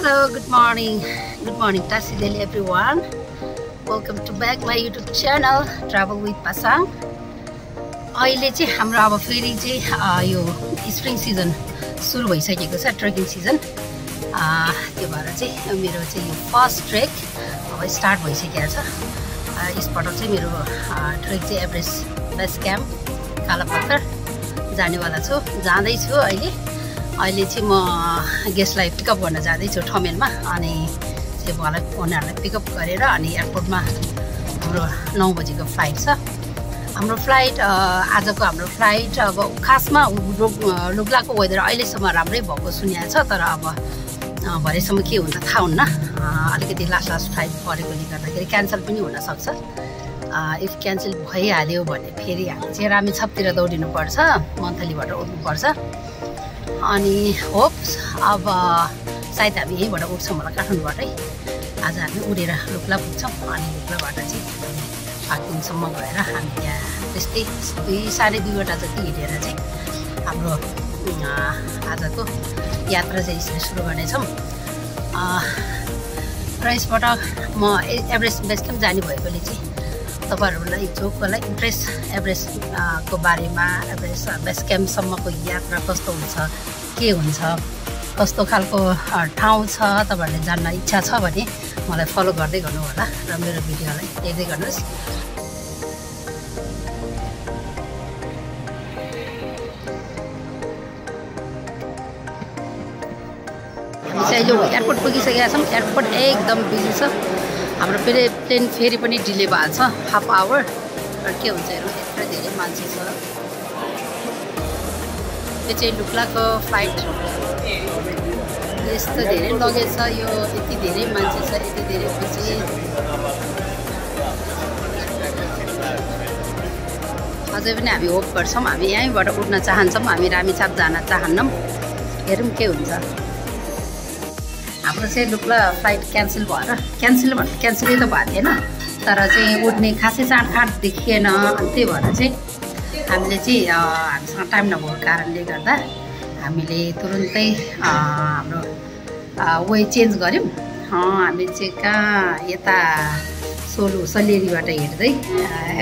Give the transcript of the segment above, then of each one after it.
Hello, good morning Tasi Delhi everyone. Welcome to back my YouTube channel Travel with Pasang. अहिले चाहिँ हाम्रो अब फेरि चाहिँ यो स्प्रिङ सिजन सुरु भइसकेको छ, ट्रेकिङ सिजन। त्यो भएर चाहिँ मेरो चाहिँ यो फर्स्ट ट्रेक अब स्टार्ट भइसकेको छ। यसपटक चाहिँ मेरो ट्रेक चाहिँ एभरेस्ट बेस क्याम्प कालापत्थर जानेवाला छु, जाँदैछु। अहिले चाहिँ म गेस्टलाई पिकअप गर्न जाँदैछु ठमेलमा, अनि चाहिँ उनीहरूलाई पिकअप गरेर अनि एयरपोर्टमा हाम्रो 9 बजेको फ्लाइट छ। हाम्रो फ्लाइट आजको हाम्रो फ्लाइट अब खासमा लुग्लाको वेदर अहिलेसम्म राम्रै भएको सुनेको छ, तर अब भरेसम्म के हुन्छ थाहा हुन्न। अलिकति लास्ट फ्लाइट परेकोले गर्दाखेरि क्यान्सल पनि हुनसक्छ। इफ क्यान्सल भइहाल्यो भने फेरि हामी चाहिँ रामेछापतिर दौडिनुपर्छ, मन्थलीबाट उठ्नुपर्छ। अनि होप्स अब सायद हामी यहीँबाट उठ्छौँ होला, काठमाडौँबाटै। आज हामी उडेर लुग्ला पुग्छौँ, अनि लुग्लाबाट चाहिँ पाक्किङसम्म गएर हामी त्यहाँ त्यस्तै 2-2.5 जति हिँडेर चाहिँ हाम्रो आजको यात्रा चाहिँ यसरी सुरु गर्नेछौँ। र यसपटक म एभरेस्ट बेस क्याम्प जाने भएकोले चाहिँ तपाईँहरूलाई जो कोलाई इन्ट्रेस्ट एभरेस्टको बारेमा, एभरेस्ट बेस क्याम्पसम्मको यात्रा कस्तो हुन्छ, के हुन्छ, कस्तो खालको ठाउँ छ, तपाईँहरूले जान्न इच्छा छ भने मलाई फलो गर्दै गर्नु होला र मेरो भिडियोलाई हेर्दै गर्नुहोस्। हामी चाहिँ अहिले एयरपोर्ट पुगिसकेका छौँ। एयरपोर्ट एकदम बिजी छ। हाम्रो प्लेन फेरि पनि डिले भएको छ, हाफ आवर। र के हुन्छ हेरौँ, यत्रो धेरै मान्छे छ। यो चाहिँ लुग्लाको फ्लाइट। यस्तो धेरै लगेज छ, यो यति धेरै मान्छे छ, यति धेरै पछि अझै पनि हामी होप गर्छौँ। हामी यहीँबाट उठ्न चाहन्छौँ, हामी रामेछाप जान चाहन्नौँ। हेरौँ के हुन्छ। हाम्रो चाहिँ लुग्ला फ्लाइट क्यान्सल भएर, क्यान्सलै त भएको थिएन, तर चाहिँ उठ्ने खासै चाँडफाँड देखिएन। अनि त्यही भएर चाहिँ हामीले चाहिँ हामीसँग टाइम नभएको कारणले गर्दा हामीले तुरुन्तै हाम्रो वे चेन्ज गऱ्यौँ। हामी चाहिँ कहाँ यता सलेरीबाट हिँड्दै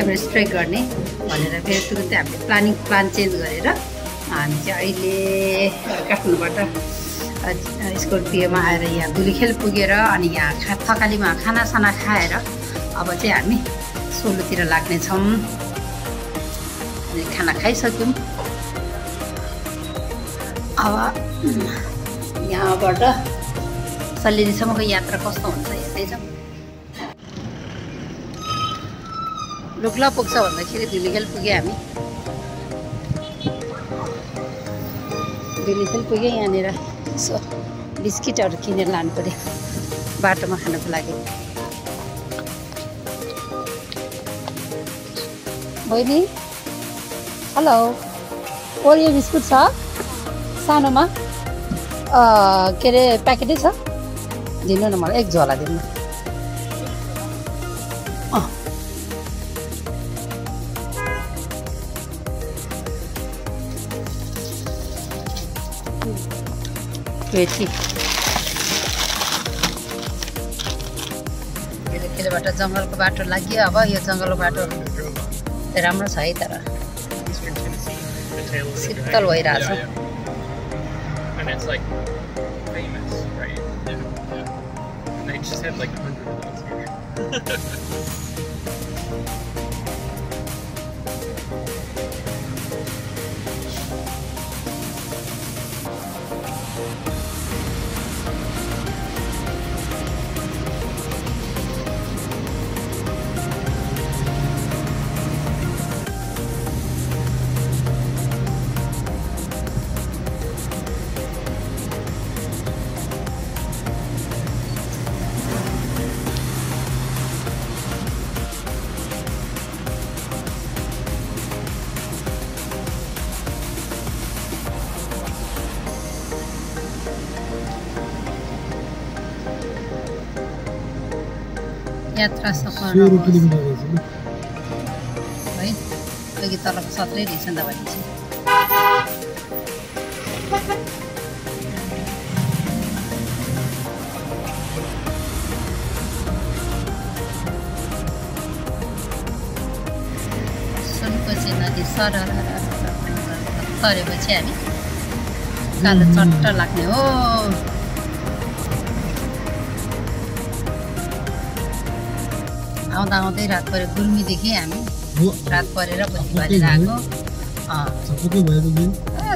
एभरेस्ट ट्रेक गर्ने भनेर फेरि तुरुन्तै हामीले प्लान चेन्ज गरेर हामी चाहिँ अहिले काठमाडौँबाट स्कर्पियोमा आएर यहाँ धुलीखेल पुगेर अनि यहाँ थकालीमा खानासाना खाएर अब चाहिँ हामी सोलुतिर लाग्नेछौँ। अनि खाना खाइसक्यौँ। अब यहाँबाट सलेरीसम्मको यात्रा कस्तो हुन्छ हेर्दैछौँ। लुग्ला पुग्छ भन्दाखेरि धुलीखेल पुग्यो हामी। धुलीखेल पुग्यो। यहाँनिर यसो बिस्किटहरू किनेर लानु पऱ्यो बाटोमा खानको लागि। बहिनी हेलो, ओरियो बिस्कुट छ सानोमा, के अरे प्याकेटै छ, दिनु न मलाई 1 झोला दिनु। खेलबाट जङ्गलको बाटो लाग्यो। अब यो जङ्गलको बाटो राम्रो छ है, तर शीतल भइरहेछ। यात्रा सफल है। अघि तलको सत्रै रहेछ नि त भनेपछि। तरेपछि हामी कालो चट्ट लाग्ने हो। आउँदा आउँदै रात पऱ्यो गुल्मीदेखि हामी रात परेर पछि बाजेर आएको।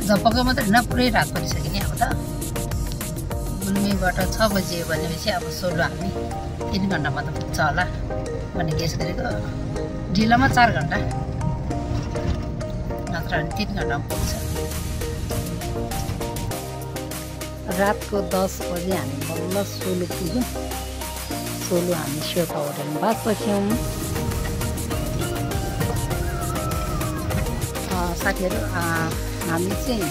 झपक्क मात्रै न पुरै रात परिसक्यो नि अब त। गुल्मीबाट 6 बजे भनेपछि अब सोलो हामी 3 घन्टामा त पुग्छ होला भन्ने गेस गरेको। ढिलोमा 4 घन्टा नत्र भने 3 घन्टामा पुग्छ। रातको 10 बजे हामी बल्ल सोलो पुग्यौँ। सोलो हामी शेर्पा होटलमा बात बस्यौँ। साथीहरू हामी चाहिँ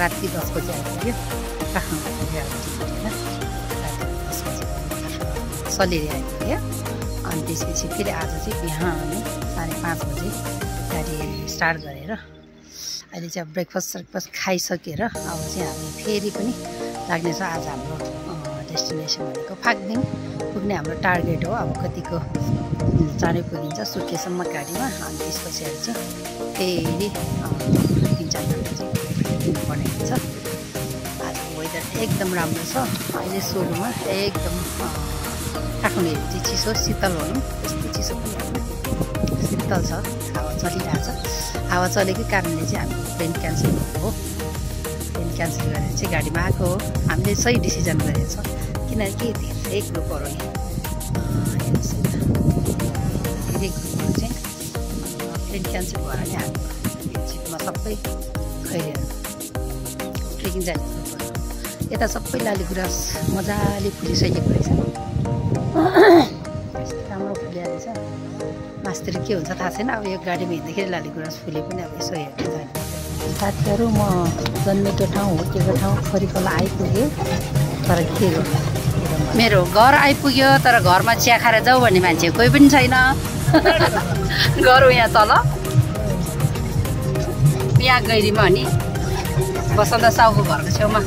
राति 10 बजे आइपुग्यो काठमाडौँ। सलेरी आइपुग्यो। अनि त्यसपछि फेरि आज चाहिँ बिहान 5:30 बजे गाडी स्टार्ट गरेर अहिले चाहिँ अब ब्रेकफास्ट खाइसकेर अब चाहिँ हामी फेरि पनि लाग्नेछ। आज हाम्रो डेस्टिनेसन भनेको फाक्दिङ पुग्ने हाम्रो टार्गेट हो। अब कतिको चाँडै पुगिन्छ सुर्खेतसम्म गाडीमा। अनि त्यसपछि चाहिँ फेरि 3-4 घन्टा चाहिँ हिँड्नुपर्ने हुन्छ। आजको वेदर एकदम राम्रो छ। अहिले सोलुमा एकदम काठमाडौँ चाहिँ चिसो शीतल भनौँ त्यस्तो चिसो पनि होइन, शीतल छ। हावा चलिरहेछ। हावा चलेकै कारणले चाहिँ हामी प्लेन क्यान्सल भएको हो। प्लेन क्यान्सल गरेर चाहिँ गाडीमा आएको हो। हामीले सही डिसिजन गरेको छ किनकि धेरै ग्रुपहरू धेरै ग्रुपहरू चाहिँ प्लेन क्यान्सल भएर नै हामी जिपमा सबै खैरेर ट्रेकिङ जाने ग्रुपहरू। यता सबै लालीगुराँस मजाले फुलिसकेको रहेछ। राम्रो फुलिहाल्यो छ। मासतिर के हुन्छ थाहा छैन। अब यो गाडीमा हिँड्दाखेरि लालीगुराँस फुले पनि अब यसो हेर्दै जाने। साथीहरू म जन्मेको ठाउँ हुर्केको ठाउँ फरिकोला आइपुगेँ। तर के गर्नु मेरो घर आइपुग्यो तर घरमा चिया खाएर जाऊ भन्ने मान्छे कोही पनि छैन। गरौँ यहाँ तल यहाँ गैरीमा नि बसन्त साउको घरको छेउमा।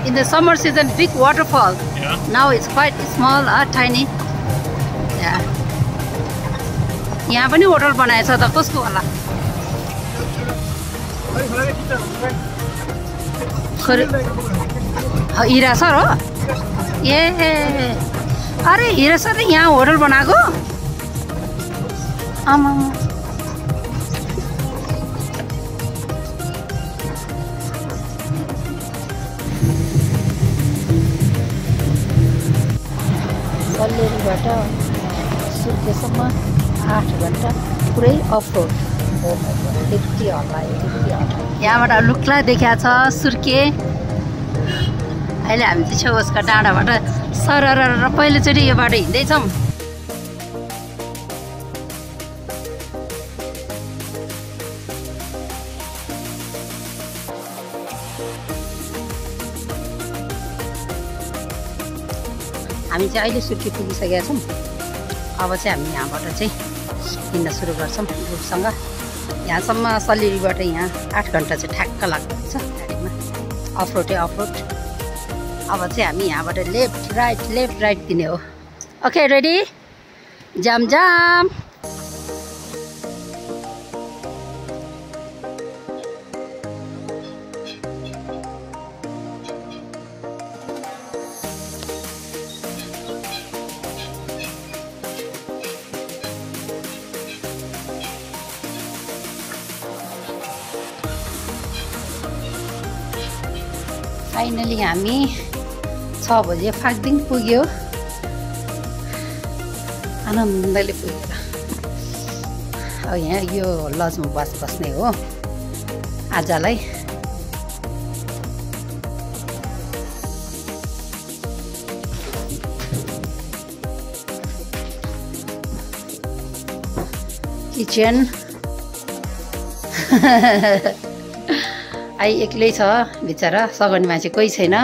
In the summer season, big waterfall. Yeah. Now it's quite small, tiny. Yeah. यहाँ पनि होटल बनाएछ त कसको होला? हिरा सर हो? ए अरे हिरा सर यहाँ होटल बनाएको? आमा सल्लेरीबाट सुर्खेतसम्म 8 घन्टा पुरै अफ रोड। यति हल्ला। यहाँबाट लुक्ला देखिया छ सुर्खे। अहिले हामी चाहिँ छेउसका डाँडाबाट सरर पहिलोचोटि यो बाटो हिँड्दैछौँ। हामी चाहिँ अहिले सुर्खेत पुगिसकेका छौँ। अब चाहिँ हामी यहाँबाट चाहिँ हिँड्न सुरु गर्छौँ ग्रुपसँग। यहाँसम्म सल्लेरीबाट यहाँ 8 घन्टा चाहिँ ठ्याक्क लाग्दो रहेछ गाडीमा। अफरोडै अफरोड। अब चाहिँ हामी यहाँबाट लेफ्ट राइट दिने हो। Okay ready? जाम जाम। फाइनली हामी 6 बजे फाक्दिङ पुग्यो। आनन्दले पुगेर अब यहाँ यो लजमा बस्ने हो आजलाई। किचन आई एक्लै छ बिचरा, सघाउने मान्छे कोही छैन।